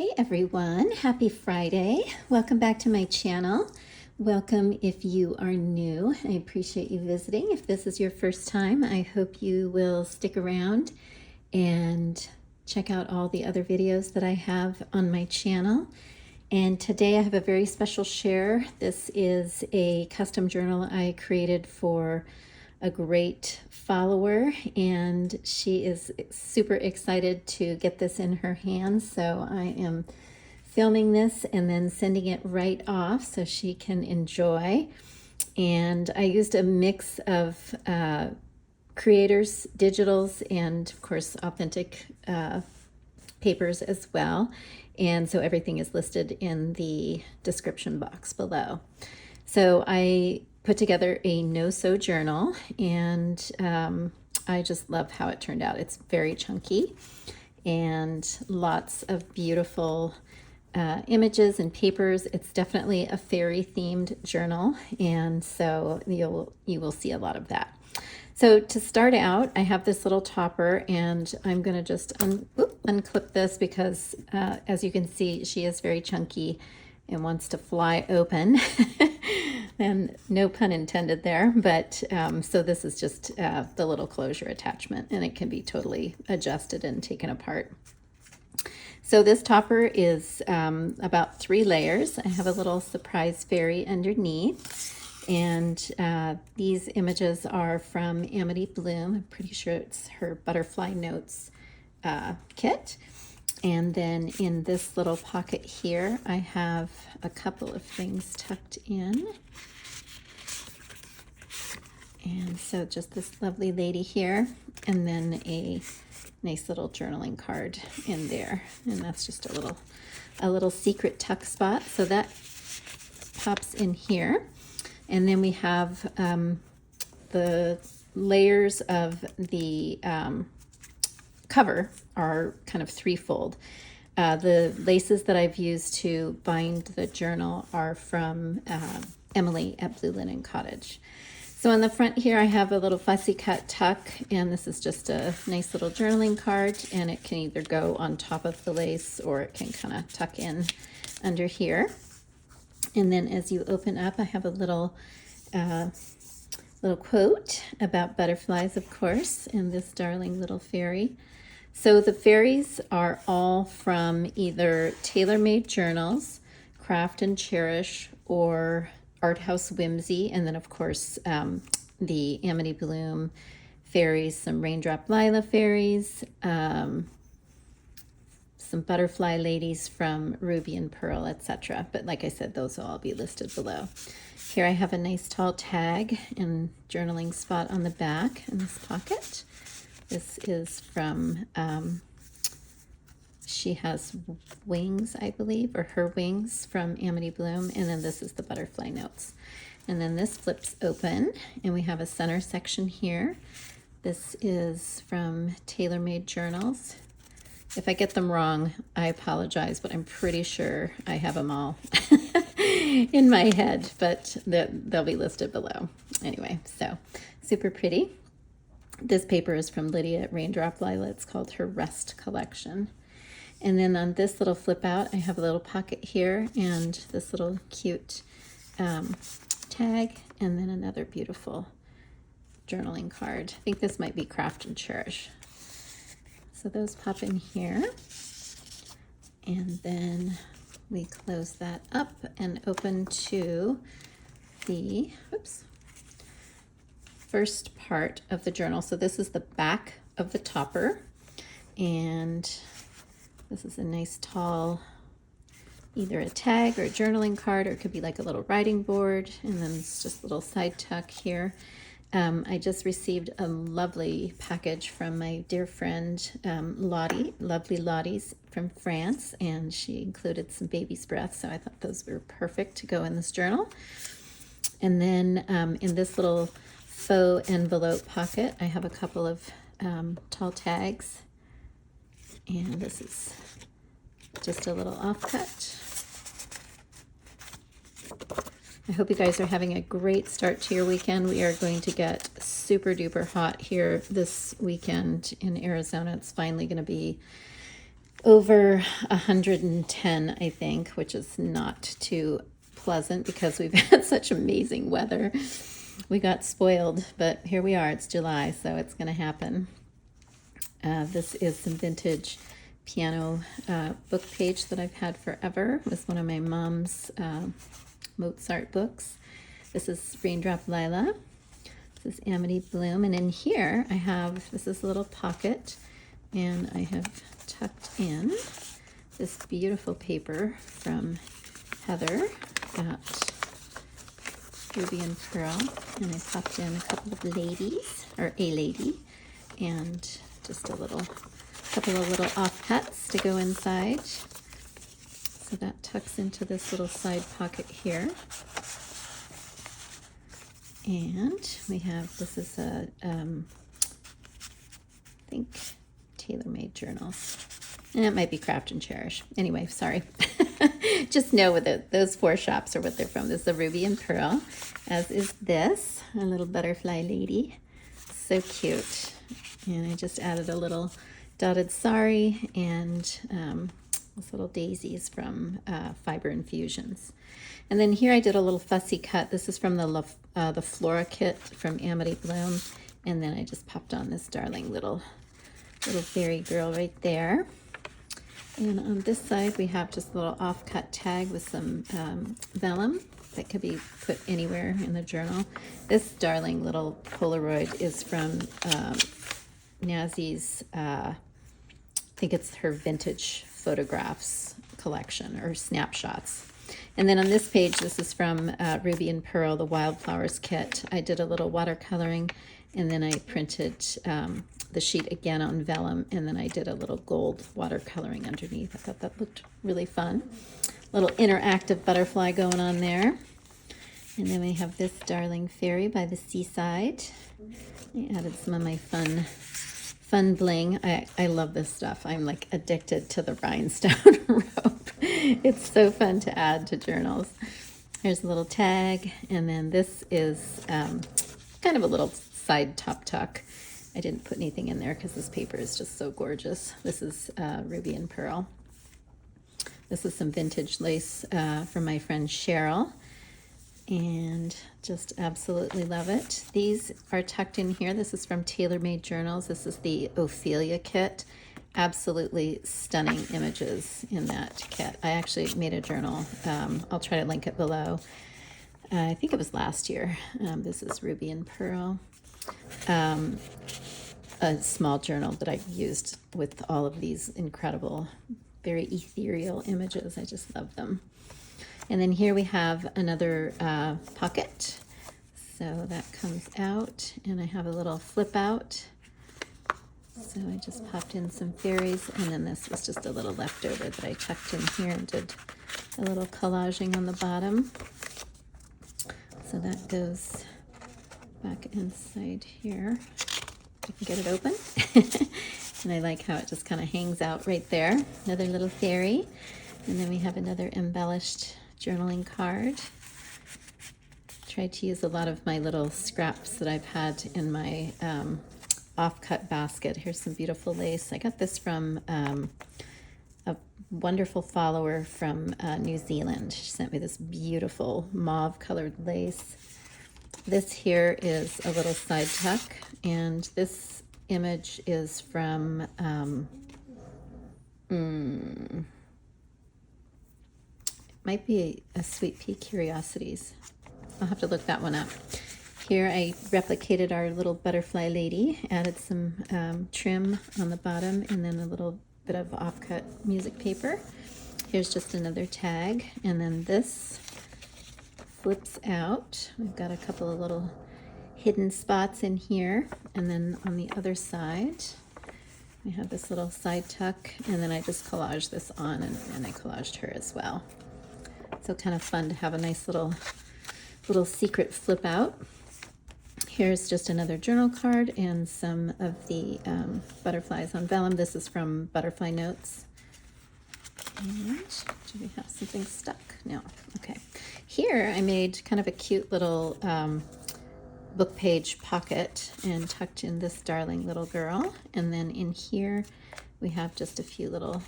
Hey everyone, happy Friday. Welcome back to my channel. Welcome if you are new. I appreciate you visiting. If this is your first time, I hope you will stick around and check out all the other videos that I have on my channel. And today I have a very special share. This is a custom journal I created for a great follower, and she is super excited to get this in her hands. So I am filming this and then sending it right off so she can enjoy. And I used a mix of creators, digitals, and of course authentic papers as well. And so everything is listed in the description box below. So I put together a no-sew journal, and I just love how it turned out. It's very chunky and lots of beautiful images and papers. It's definitely a fairy themed journal, and so you will see a lot of that. So to start out, I have this little topper, and I'm going to just unclip this because as you can see, she is very chunky and wants to fly open. And no pun intended there, but so this is just the little closure attachment, and it can be totally adjusted and taken apart. So this topper is about 3 layers. I have a little surprise fairy underneath, and these images are from Amity Bloom. I'm pretty sure it's her Butterfly Notes kit. And then in this little pocket here, I have a couple of things tucked in. And so just this lovely lady here, and then a nice little journaling card in there. And that's just a little secret tuck spot. So that pops in here. And then we have the layers of the cover are kind of threefold. The laces that I've used to bind the journal are from Emily at Blue Linen Cottage. So on the front here, I have a little fussy cut tuck, and this is just a nice little journaling card, and it can either go on top of the lace or it can kind of tuck in under here. And then as you open up, I have a little quote about butterflies, of course, and this darling little fairy. So the fairies are all from either Tailor-Made Journals, Craft and Cherish, or Art House Whimsy, and then of course the Amity Bloom fairies, some Raindrop Lila fairies, some butterfly ladies from Ruby and Pearl, etc. But like I said, those will all be listed below. Here I have a nice tall tag and journaling spot on the back in this pocket. This is from, she has wings, I believe, or her wings from Amity Bloom. And then this is the Butterfly Notes. And then this flips open, and we have a center section here. This is from Tailor-Made Journals. If I get them wrong, I apologize, but I'm pretty sure I have them all in my head, but they'll be listed below. Anyway, so super pretty. This paper is from Lydia at Raindrop Lila. It's called her Rest Collection. And then on this little flip out, I have a little pocket here and this little cute tag, and then another beautiful journaling card. I think this might be Craft and Cherish. So those pop in here. And then we close that up and open to the, first part of the journal. So this is the back of the topper, and this is a nice tall, either a tag or a journaling card, or it could be like a little writing board, and then it's just a little side tuck here. I just received a lovely package from my dear friend Lottie, lovely Lottie's from France, and she included some baby's breath, so I thought those were perfect to go in this journal. And then in this little faux envelope pocket, I have a couple of tall tags, and this is just a little offcut. I hope you guys are having a great start to your weekend. We are going to get super duper hot here this weekend in Arizona. It's finally going to be over 110, I think, which is not too pleasant because we've had such amazing weather. We got spoiled, but here we are. It's July, so it's going to happen. This is some vintage piano book page that I've had forever. It was one of my mom's Mozart books. This is Raindrop Lila. This is Amity Bloom. And in here I have, this is a little pocket, and I have tucked in this beautiful paper from Heather at Ruby and Pearl. And I popped in a couple of ladies, or a lady, and just a couple of little offcuts to go inside. So that tucks into this little side pocket here. And we have, this is a, I think, tailor-made journals. And it might be Craft and Cherish. Anyway, sorry. Just know what those 4 shops are what they're from. This is the Ruby and Pearl, as is this, a little butterfly lady. So cute. And I just added a little dotted sari and those little daisies from Fiber Infusions. And then here I did a little fussy cut. This is from the Flora kit from Amity Bloom. And then I just popped on this darling little fairy girl right there. And on this side we have just a little offcut tag with some vellum that could be put anywhere in the journal. This darling little Polaroid is from Nazi's, I think it's her vintage photographs collection, or snapshots. And then on this page, this is from Ruby and Pearl, the Wildflowers kit. I did a little watercoloring, and then I printed the sheet again on vellum, and then I did a little gold watercoloring underneath. I thought that looked really fun. Little interactive butterfly going on there. And then we have this darling fairy by the seaside. I added some of my fun bling. I love this stuff. I'm like addicted to the rhinestone rope. It's so fun to add to journals. Here's a little tag, and then this is kind of a little side top tuck. I didn't put anything in there because this paper is just so gorgeous. This is Ruby and Pearl. This is some vintage lace from my friend Cheryl, and just absolutely love it. These are tucked in here. This is from Tailor Made Journals. This is the Ophelia kit. Absolutely stunning images in that kit. I actually made a journal. I'll try to link it below. I think it was last year. This is Ruby and Pearl. A small journal that I used with all of these incredible, very ethereal images. I just love them. And then here we have another pocket. So that comes out, and I have a little flip out. So I just popped in some fairies, and then this was just a little leftover that I tucked in here and did a little collaging on the bottom. So that goes back inside here. I can get it open. And I like how it just kind of hangs out right there. Another little fairy. And then we have another embellished journaling card. Tried to use a lot of my little scraps that I've had in my offcut basket. Here's some beautiful lace. I got this from a wonderful follower from New Zealand. She sent me this beautiful mauve colored lace. This here is a little side tuck, and this image is from might be a Sweet Pea Curiosities. I'll have to look that one up. Here I replicated our little butterfly lady, added some trim on the bottom, and then a little bit of offcut music paper. Here's just another tag, and then this flips out. We've got a couple of little hidden spots in here, and then on the other side we have this little side tuck, and then I just collaged this on, and I collaged her as well. So kind of fun to have a nice little secret flip out. Here's just another journal card and some of the butterflies on vellum. This is from Butterfly Notes. And do we have something stuck? No. Okay. Here I made kind of a cute little book page pocket and tucked in this darling little girl. And then in here we have just a few little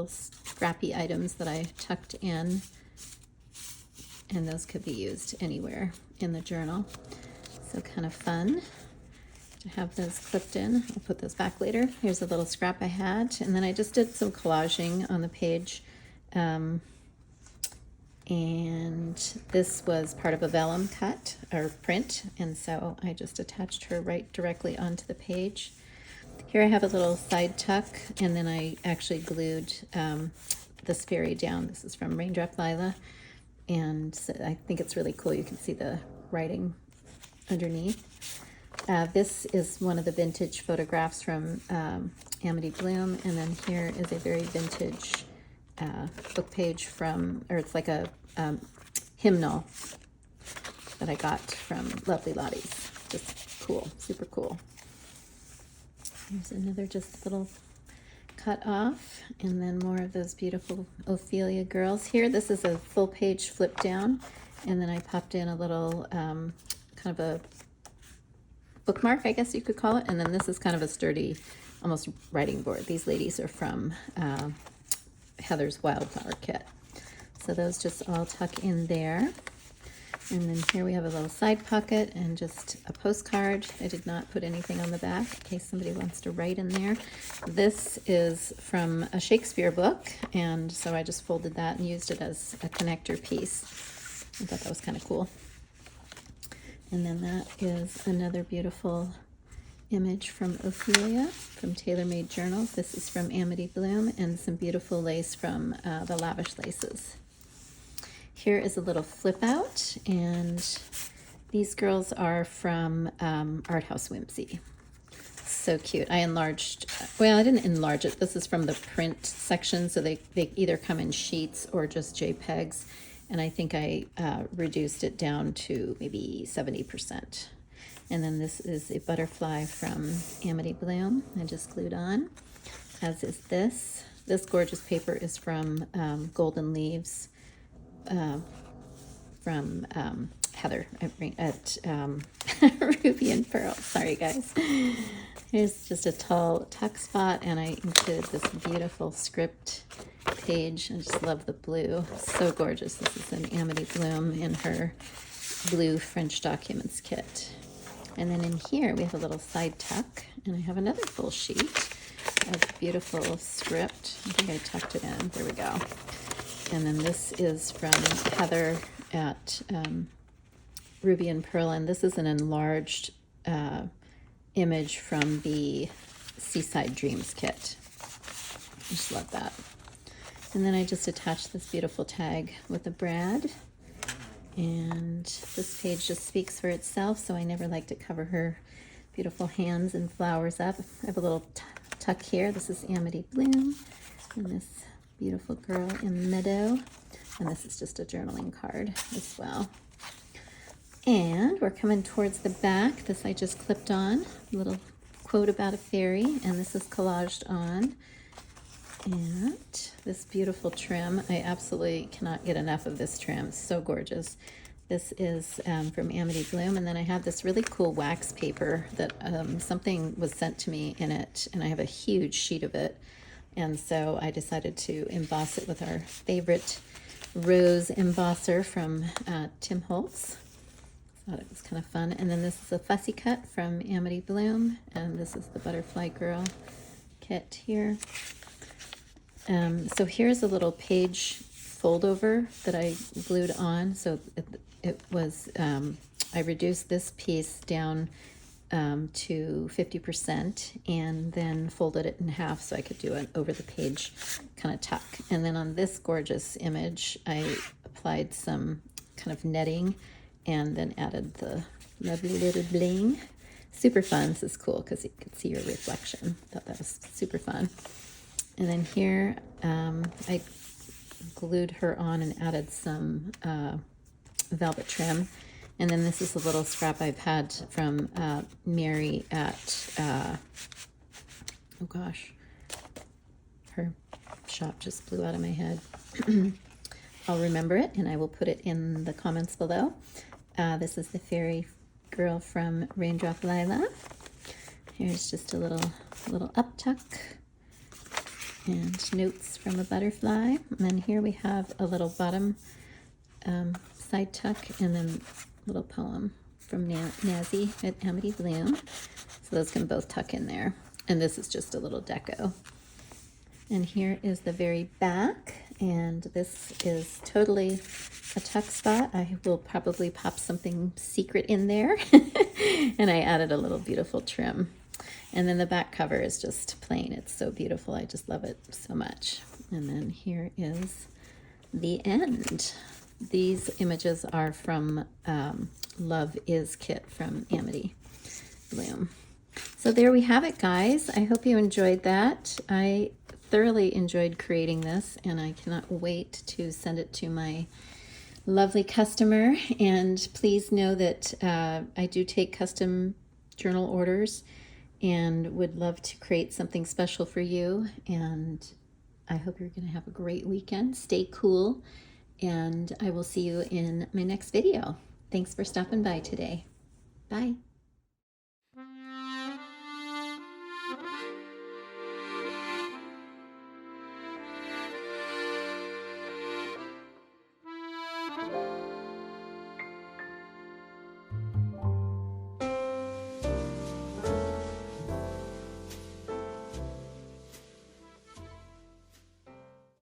scrappy items that I tucked in, and those could be used anywhere in the journal. So kind of fun to have those clipped in. I'll put those back later. Here's a little scrap I had, and then I just did some collaging on the page. And this was part of a vellum cut or print, and so I just attached her right directly onto the page. Here I have a little side tuck, and then I actually glued this fairy down. This is from Raindrop Lila, and so I think it's really cool. You can see the writing underneath. This is one of the vintage photographs from Amity Bloom, and then here is a very vintage book page from, or it's like a hymnal that I got from Lovely Lottie's. Just cool, super cool. Here's another just little cut off, and then more of those beautiful Ophelia girls here. This is a full page flip down, and then I popped in a little kind of a bookmark, I guess you could call it, and then this is kind of a sturdy, almost writing board. These ladies are from Heather's Wildflower Kit. So those just all tuck in there. And then here we have a little side pocket and just a postcard. I did not put anything on the back in case somebody wants to write in there. This is from a Shakespeare book, and so I just folded that and used it as a connector piece. I thought that was kind of cool. And then that is another beautiful image from Ophelia from Tailor Made Journals. This is from Amity Bloom, and some beautiful lace from the Lavish Laces. Here is a little flip out, and these girls are from Art House Whimsy. So cute. I enlarged, well, I didn't enlarge it. This is from the print section, so they either come in sheets or just JPEGs, and I think I reduced it down to maybe 70%. And then this is a butterfly from Amity Bloom. I just glued on, as is this. This gorgeous paper is from Golden Leaves, from Heather at Ruby and Pearl. Sorry, guys. Here's just a tall tuck spot, and I included this beautiful script page. I just love the blue. So gorgeous. This is an Amity Bloom in her blue French Documents kit. And then in here we have a little side tuck, and I have another full sheet of beautiful script. I think I tucked it in. There we go. And then this is from Heather at Ruby and Pearl, and this is an enlarged image from the Seaside Dreams kit. I just love that. And then I just attached this beautiful tag with a brad. And this page just speaks for itself, so I never like to cover her beautiful hands and flowers up. I have a little tuck here. This is Amity Bloom, and this beautiful girl in Meadow. And this is just a journaling card as well. And we're coming towards the back. This I just clipped on, a little quote about a fairy, and this is collaged on. And this beautiful trim, I absolutely cannot get enough of this trim. It's so gorgeous. This is from Amity Bloom, and then I have this really cool wax paper that something was sent to me in it, and I have a huge sheet of it. And so I decided to emboss it with our favorite rose embosser from Tim Holtz. Thought it was kind of fun. And then this is a fussy cut from Amity Bloom, and this is the Butterfly Girl kit here. So here's a little page fold over that I glued on. So it was, I reduced this piece down to 50% and then folded it in half so I could do an over the page kind of tuck. And then on this gorgeous image, I applied some kind of netting and then added the lovely little bling. Super fun. This is cool because you can see your reflection. Thought that was super fun. And then here, I glued her on and added some velvet trim. And then this is a little scrap I've had from Mary at, oh gosh, her shop just blew out of my head. I'll remember it, and I will put it in the comments below. This is the Fairy Girl from Raindrop Lila. Here's just a little up tuck. and notes from a butterfly. And then here we have a little bottom side tuck, and then a little poem from Nazi at Amity Bloom. So those can both tuck in there. And this is just a little deco. And here is the very back, and this is totally a tuck spot. I will probably pop something secret in there. And I added a little beautiful trim. And then the back cover is just plain. It's so beautiful. I just love it so much. And then here is the end. These images are from Love Is Kit from Amity Bloom. So there we have it, guys. I hope you enjoyed that. I thoroughly enjoyed creating this, and I cannot wait to send it to my lovely customer. And please know that I do take custom journal orders and would love to create something special for you. And I hope you're going to have a great weekend. Stay cool, and I will see you in my next video. Thanks for stopping by today. Bye.